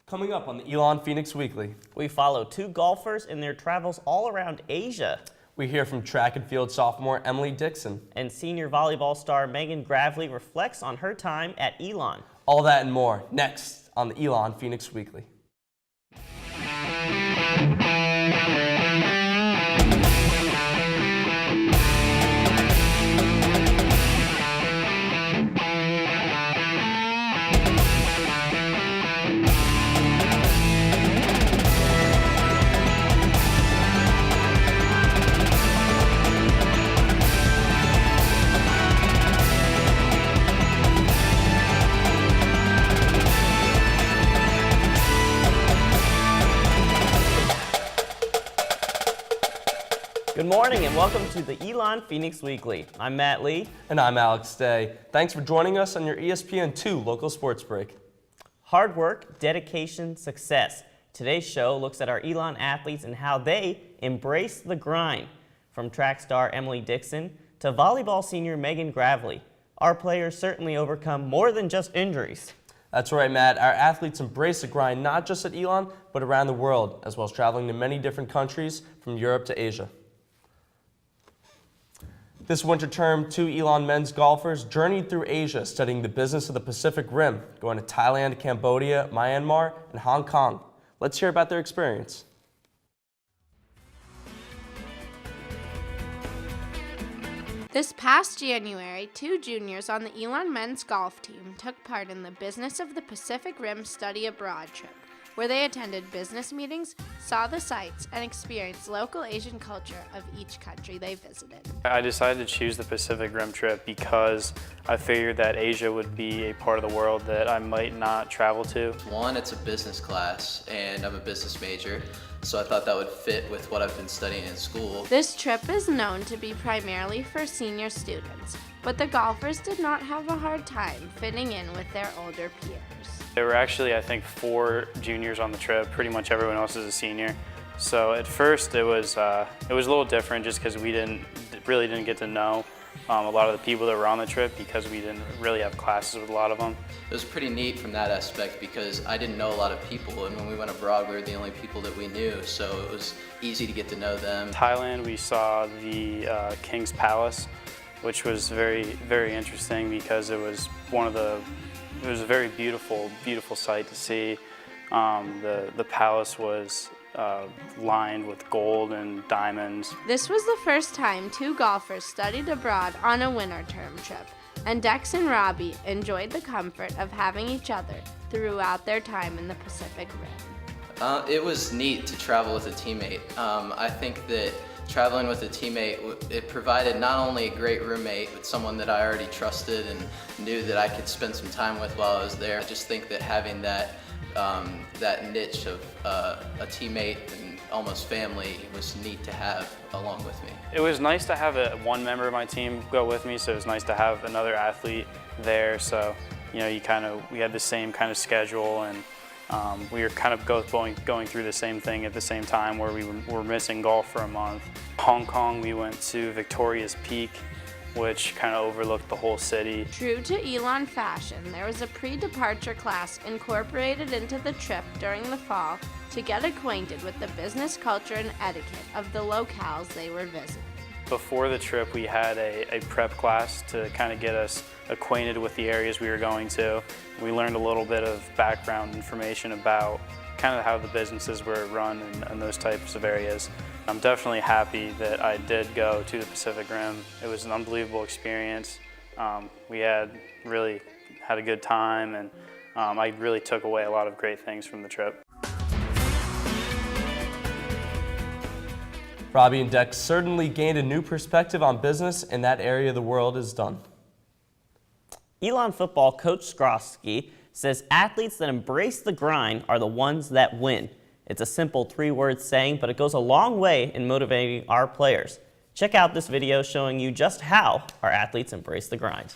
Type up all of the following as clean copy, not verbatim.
Coming up on the Elon Phoenix Weekly, we follow two golfers in their travels all around Asia. we hear from track and field sophomore Emily Dixon. And senior volleyball star Megan Gravely reflects on her time at Elon. All that and more next on the Elon Phoenix Weekly. Good morning and welcome to the Elon Phoenix Weekly. I'm Matt Lee. And I'm Alex Day. Thanks for joining us on your ESPN2 local sports break. Hard work, dedication, success. Today's show looks at our Elon athletes and how they embrace the grind. From track star Emily Dixon to volleyball senior Megan Gravely, our players certainly overcome more than just injuries. That's right, Matt. Our athletes embrace the grind not just at Elon, but around the world, as well as traveling to many different countries from Europe to Asia. This winter term, two Elon men's golfers journeyed through Asia studying the business of the Pacific Rim, going to Thailand, Cambodia, Myanmar, and Hong Kong. Let's hear about their experience. This past January, two juniors on the Elon men's golf team took part in the Business of the Pacific Rim Study Abroad trip, where they attended business meetings, saw the sights, and experienced local Asian culture of each country they visited. I decided to choose the Pacific Rim trip because I figured that Asia would be a part of the world that I might not travel to. One, it's a business class, and I'm a business major, so I thought that would fit with what I've been studying in school. This trip is known to be primarily for senior students, but the golfers did not have a hard time fitting in with their older peers. There were actually, I think, 4 juniors on the trip. Pretty much everyone else is a senior. So at first it was a little different just because we really didn't get to know a lot of the people that were on the trip because we didn't really have classes with a lot of them. It was pretty neat from that aspect because I didn't know a lot of people, and when we went abroad we were the only people that we knew, so it was easy to get to know them. In Thailand we saw the King's Palace, which was very, very interesting because it was a very beautiful sight to see. The palace was lined with gold and diamonds. This was the first time two golfers studied abroad on a winter term trip, and Dex and Robbie enjoyed the comfort of having each other throughout their time in the Pacific Rim. It was neat to travel with a teammate. I think that traveling with a teammate, it provided not only a great roommate, but someone that I already trusted and knew that I could spend some time with while I was there. I just think that having that niche of a teammate and almost family was neat to have along with me. It was nice to have one member of my team go with me, so it was nice to have another athlete there. So, you know, we had the same kind of schedule, and we were kind of going through the same thing at the same time where we were missing golf for a month. Hong Kong, we went to Victoria's Peak, which kind of overlooked the whole city. True to Elon fashion, there was a pre-departure class incorporated into the trip during the fall to get acquainted with the business culture and etiquette of the locales they were visiting. Before the trip, we had a prep class to kind of get us acquainted with the areas we were going to. We learned a little bit of background information about kind of how the businesses were run and those types of areas. I'm definitely happy that I did go to the Pacific Rim. It was an unbelievable experience. We really had a good time, and I really took away a lot of great things from the trip. Robbie and Dex certainly gained a new perspective on business in that area of the world is done. Elon football coach Skrosky says athletes that embrace the grind are the ones that win. It's a simple 3-word saying, but it goes a long way in motivating our players. Check out this video showing you just how our athletes embrace the grind.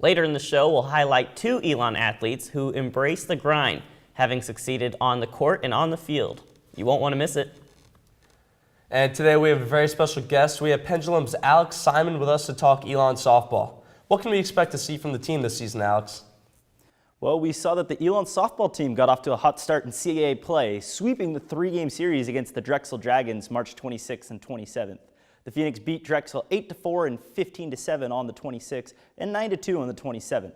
Later in the show, we'll highlight 2 Elon athletes who embrace the grind, having succeeded on the court and on the field. You won't want to miss it. And today we have a very special guest. We have Pendulum's Alex Simon with us to talk Elon softball. What can we expect to see from the team this season, Alex? Well, we saw that the Elon softball team got off to a hot start in CAA play, sweeping the 3-game series against the Drexel Dragons March 26th and 27th. The Phoenix beat Drexel 8-4 and 15-7 on the 26th and 9-2 on the 27th.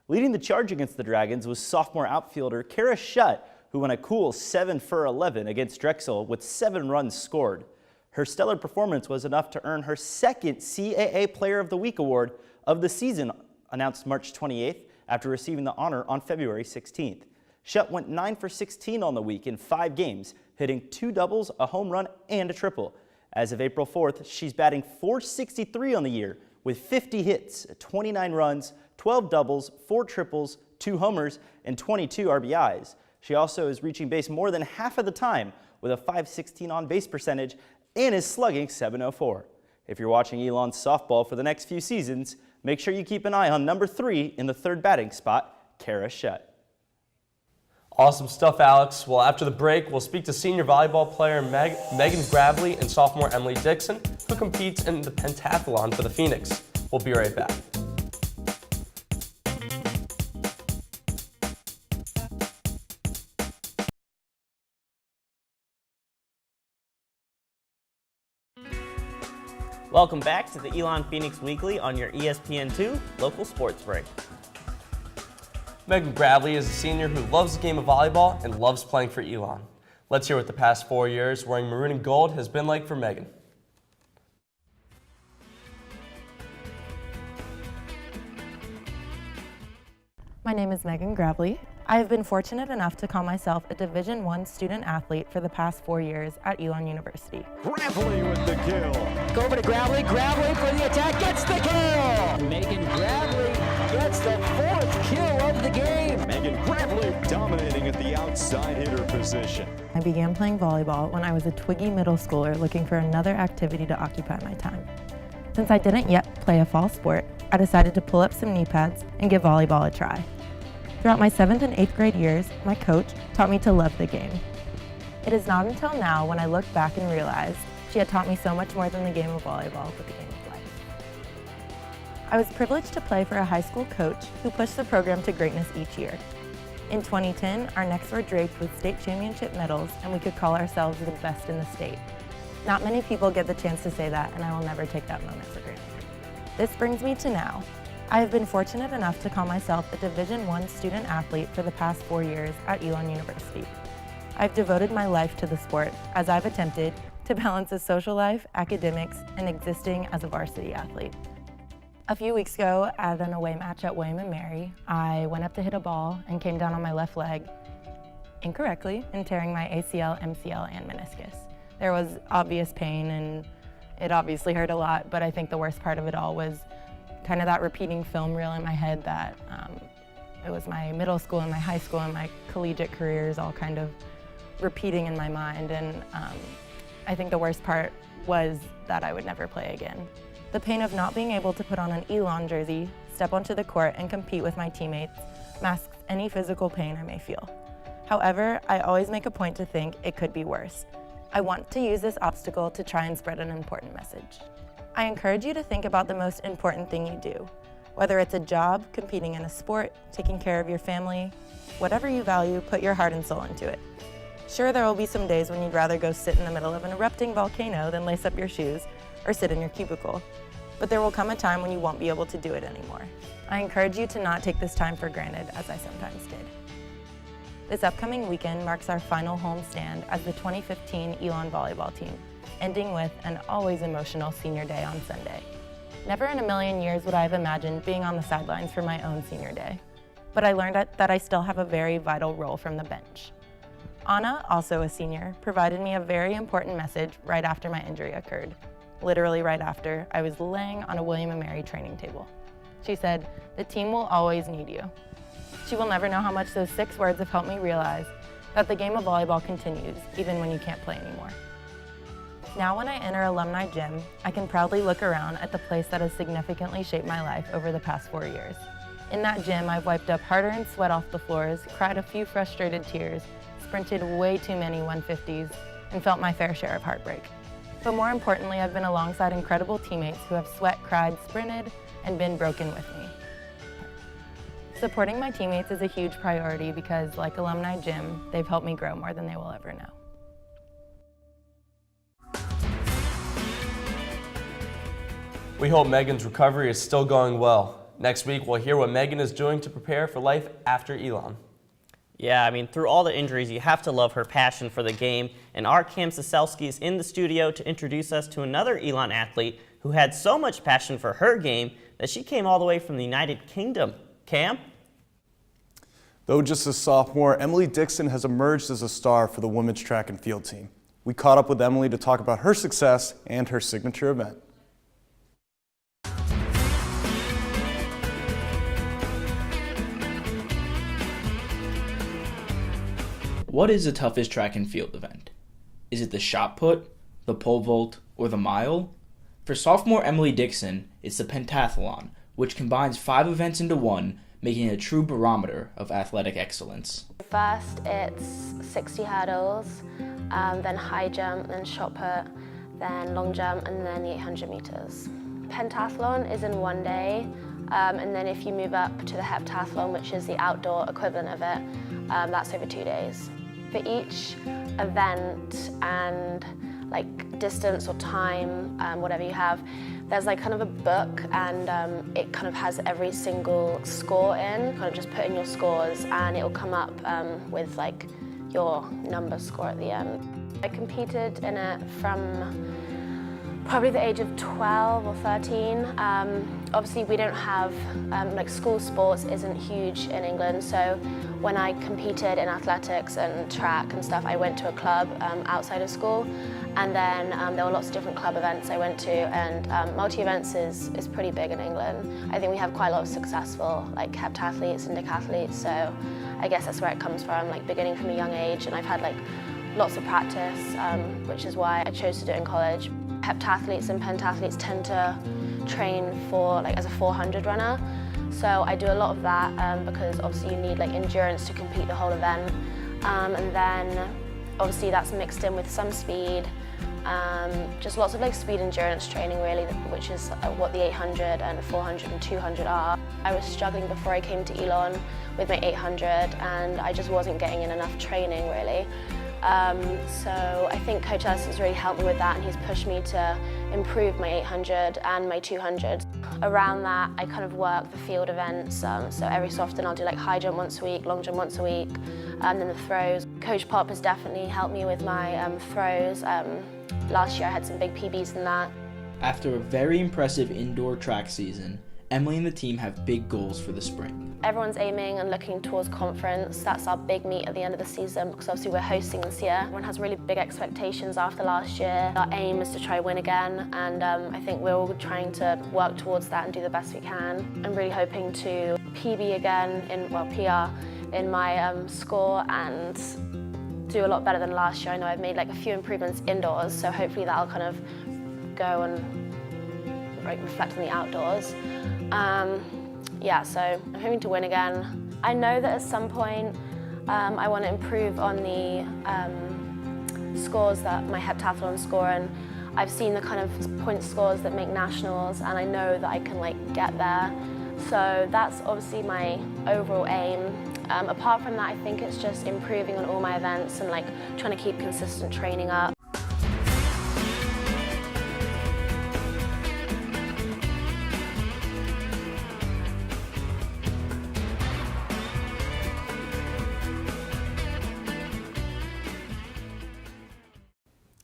Leading the charge against the Dragons was sophomore outfielder Kara Shutt, who won a cool 7 for 11 against Drexel with 7 runs scored. Her stellar performance was enough to earn her 2nd CAA Player of the Week award of the season, announced March 28th after receiving the honor on February 16th. Shutt went 9 for 16 on the week in 5 games, hitting 2 doubles, a home run, and a triple. As of April 4th, she's batting .463 on the year with 50 hits, 29 runs, 12 doubles, 4 triples, 2 homers, and 22 RBIs. She also is reaching base more than half of the time with a .516 on-base percentage and is slugging .704. If you're watching Elon softball for the next few seasons, make sure you keep an eye on number 3 in the 3rd batting spot, Kara Shutt. Awesome stuff, Alex. Well, after the break, we'll speak to senior volleyball player Megan Gravely and sophomore Emily Dixon, who competes in the pentathlon for the Phoenix. We'll be right back. Welcome back to the Elon Phoenix Weekly on your ESPN2 local sports break. Megan Gravely is a senior who loves the game of volleyball and loves playing for Elon. Let's hear what the past 4 years wearing maroon and gold has been like for Megan. My name is Megan Gravely. I have been fortunate enough to call myself a Division I student athlete for the past 4 years at Elon University. Gravely with the kill. Go over to Gravely. Gravely for the attack. Gets the kill. Megan Gravely gets the 4th kill of the game. Megan Gravely dominating at the outside hitter position. I began playing volleyball when I was a twiggy middle schooler looking for another activity to occupy my time. Since I didn't yet play a fall sport, I decided to pull up some knee pads and give volleyball a try. Throughout my 7th and 8th grade years, my coach taught me to love the game. It is not until now when I look back and realize she had taught me so much more than the game of volleyball, but the game of life. I was privileged to play for a high school coach who pushed the program to greatness each year. In 2010, our necks were draped with state championship medals and we could call ourselves the best in the state. Not many people get the chance to say that, and I will never take that moment for granted. This brings me to now. I have been fortunate enough to call myself a Division I student athlete for the past 4 years at Elon University. I've devoted my life to the sport as I've attempted to balance a social life, academics, and existing as a varsity athlete. A few weeks ago at an away match at William & Mary, I went up to hit a ball and came down on my left leg incorrectly and tearing my ACL, MCL, and meniscus. There was obvious pain and it obviously hurt a lot, but I think the worst part of it all was kind of that repeating film reel in my head that it was my middle school and my high school and my collegiate careers all kind of repeating in my mind. And I think the worst part was that I would never play again. The pain of not being able to put on an Elon jersey, step onto the court, and compete with my teammates masks any physical pain I may feel. However, I always make a point to think it could be worse. I want to use this obstacle to try and spread an important message. I encourage you to think about the most important thing you do. Whether it's a job, competing in a sport, taking care of your family, whatever you value, put your heart and soul into it. Sure, there will be some days when you'd rather go sit in the middle of an erupting volcano than lace up your shoes or sit in your cubicle. But there will come a time when you won't be able to do it anymore. I encourage you to not take this time for granted, as I sometimes did. This upcoming weekend marks our final home stand as the 2015 Elon volleyball team, ending with an always emotional senior day on Sunday. Never in a million years would I have imagined being on the sidelines for my own senior day, but I learned that I still have a very vital role from the bench. Anna, also a senior, provided me a very important message right after my injury occurred. Literally right after, I was laying on a William & Mary training table. She said, "The team will always need you." She will never know how much those 6 words have helped me realize that the game of volleyball continues even when you can't play anymore. Now when I enter Alumni Gym, I can proudly look around at the place that has significantly shaped my life over the past 4 years. In that gym, I've wiped up hard-earned sweat off the floors, cried a few frustrated tears, sprinted way too many 150s, and felt my fair share of heartbreak. But more importantly, I've been alongside incredible teammates who have sweat, cried, sprinted, and been broken with me. Supporting my teammates is a huge priority because, like Alumni Gym, they've helped me grow more than they will ever know. We hope Megan's recovery is still going well. Next week, we'll hear what Megan is doing to prepare for life after Elon. Yeah, I mean, through all the injuries, you have to love her passion for the game. And our Cam Soselski is in the studio to introduce us to another Elon athlete who had so much passion for her game that she came all the way from the United Kingdom. Cam? Though just a sophomore, Emily Dixon has emerged as a star for the women's track and field team. We caught up with Emily to talk about her success and her signature event. What is the toughest track and field event? Is it the shot put, the pole vault, or the mile? For sophomore Emily Dixon, it's the pentathlon, which combines 5 events into one, making it a true barometer of athletic excellence. First, it's 60 hurdles, then high jump, then shot put, then long jump, and then the 800 meters. Pentathlon is in one day, and then if you move up to the heptathlon, which is the outdoor equivalent of it, that's over 2 days. For each event and like distance or time, whatever you have, there's like kind of a book, and it kind of has every single score in. Kind of just put in your scores and it will come up with like your number score at the end. I competed in it from probably the age of 12 or 13. Obviously we don't have, like school sports isn't huge in England, so when I competed in athletics and track and stuff, I went to a club outside of school, and then there were lots of different club events I went to, and multi-events is pretty big in England. I think we have quite a lot of successful like heptathletes and decathletes, so I guess that's where it comes from, like beginning from a young age, and I've had like lots of practice, which is why I chose to do it in college. Heptathletes and pentathlete tend to train for like as a 400 runner, so I do a lot of that because obviously you need like endurance to complete the whole event, and then obviously that's mixed in with some speed, just lots of like speed endurance training really, which is what the 800 and 400 and 200 are. I was struggling before I came to Elon with my 800, and I just wasn't getting in enough training really. So I think Coach Ellis has really helped me with that, and he's pushed me to improve my 800 and my 200. Around that, I kind of work the field events, so every so often I'll do like high jump once a week, long jump once a week, and then the throws. Coach Pop has definitely helped me with my throws. Last year I had some big PBs in that. After a very impressive indoor track season, Emily and the team have big goals for the spring. Everyone's aiming and looking towards conference. That's our big meet at the end of the season because obviously we're hosting this year. Everyone has really big expectations after last year. Our aim is to try win again, and I think we're all trying to work towards that and do the best we can. I'm really hoping to PB again, PR in my score, and do a lot better than last year. I know I've made like a few improvements indoors, so hopefully that'll kind of go and reflect on the outdoors. Yeah, so I'm hoping to win again. I know that at some point I want to improve on the scores that my heptathlon score, and I've seen the kind of point scores that make nationals, and I know that I can like get there. So that's obviously my overall aim. Apart from that, I think it's just improving on all my events and like trying to keep consistent training up.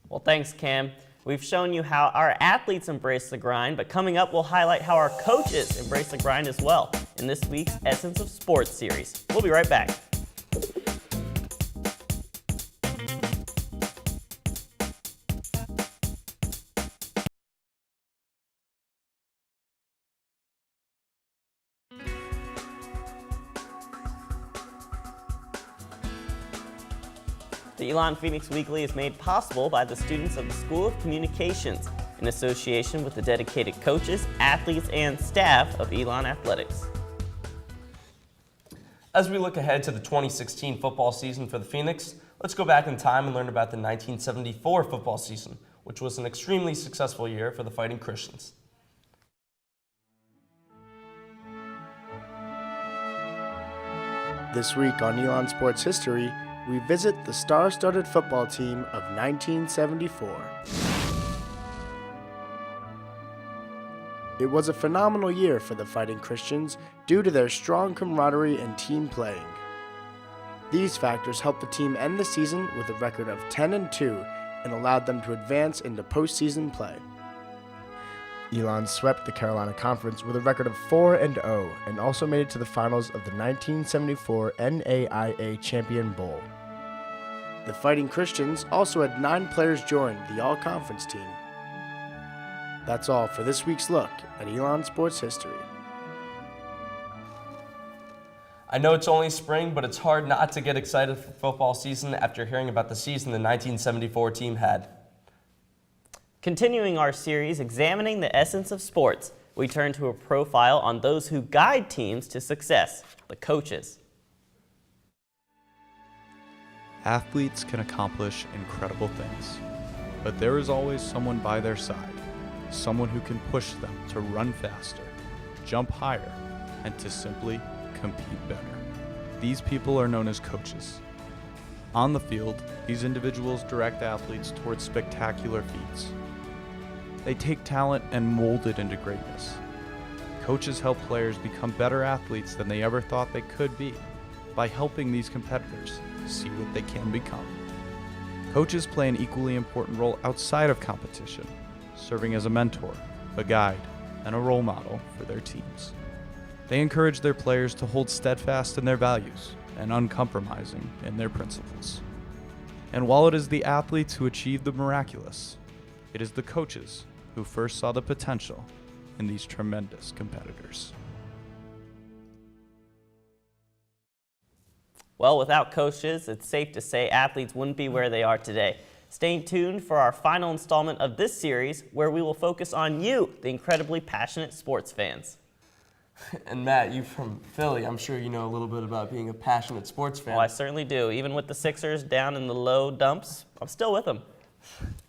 Well, thanks, Cam. We've shown you how our athletes embrace the grind, but coming up, we'll highlight how our coaches embrace the grind as well in this week's Essence of Sports series. We'll be right back. The Elon Phoenix Weekly is made possible by the students of the School of Communications in association with the dedicated coaches, athletes, and staff of Elon Athletics. As we look ahead to the 2016 football season for the Phoenix, let's go back in time and learn about the 1974 football season, which was an extremely successful year for the Fighting Christians. This week on Elon Sports History, we visit the star-studded football team of 1974. It was a phenomenal year for the Fighting Christians due to their strong camaraderie and team playing. These factors helped the team end the season with a record of 10-2 and allowed them to advance into postseason play. Elon swept the Carolina Conference with a record of 4-0 and also made it to the finals of the 1974 NAIA Champion Bowl. The Fighting Christians also had 9 players join the All-Conference team. That's all for this week's look at Elon Sports History. I know it's only spring, but it's hard not to get excited for football season after hearing about the season the 1974 team had. Continuing our series examining the essence of sports, we turn to a profile on those who guide teams to success, the coaches. Athletes can accomplish incredible things, but there is always someone by their side, someone who can push them to run faster, jump higher, and to simply compete better. These people are known as coaches. On the field, these individuals direct athletes towards spectacular feats. They take talent and mold it into greatness. Coaches help players become better athletes than they ever thought they could be by helping these competitors see what they can become. Coaches play an equally important role outside of competition, serving as a mentor, a guide, and a role model for their teams. They encourage their players to hold steadfast in their values and uncompromising in their principles. And while it is the athletes who achieve the miraculous, it is the coaches who first saw the potential in these tremendous competitors. Well, without coaches, it's safe to say athletes wouldn't be where they are today. Stay tuned for our final installment of this series, where we will focus on you, the incredibly passionate sports fans. And Matt, you from Philly, I'm sure you know a little bit about being a passionate sports fan. Well, I certainly do. Even with the Sixers down in the low dumps, I'm still with them.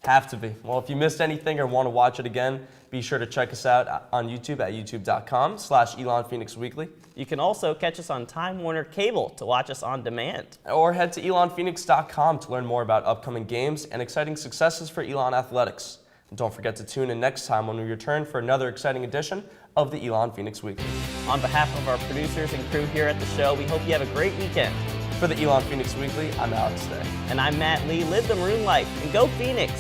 Have to be. Well, if you missed anything or want to watch it again, be sure to check us out on YouTube at youtube.com/Elon Phoenix Weekly. You can also catch us on Time Warner Cable to watch us on demand. Or head to elonphoenix.com to learn more about upcoming games and exciting successes for Elon Athletics. And don't forget to tune in next time when we return for another exciting edition of the Elon Phoenix Weekly. On behalf of our producers and crew here at the show, we hope you have a great weekend. For the Elon Phoenix Weekly, I'm Alex Day. And I'm Matt Lee. Live the maroon life and go Phoenix!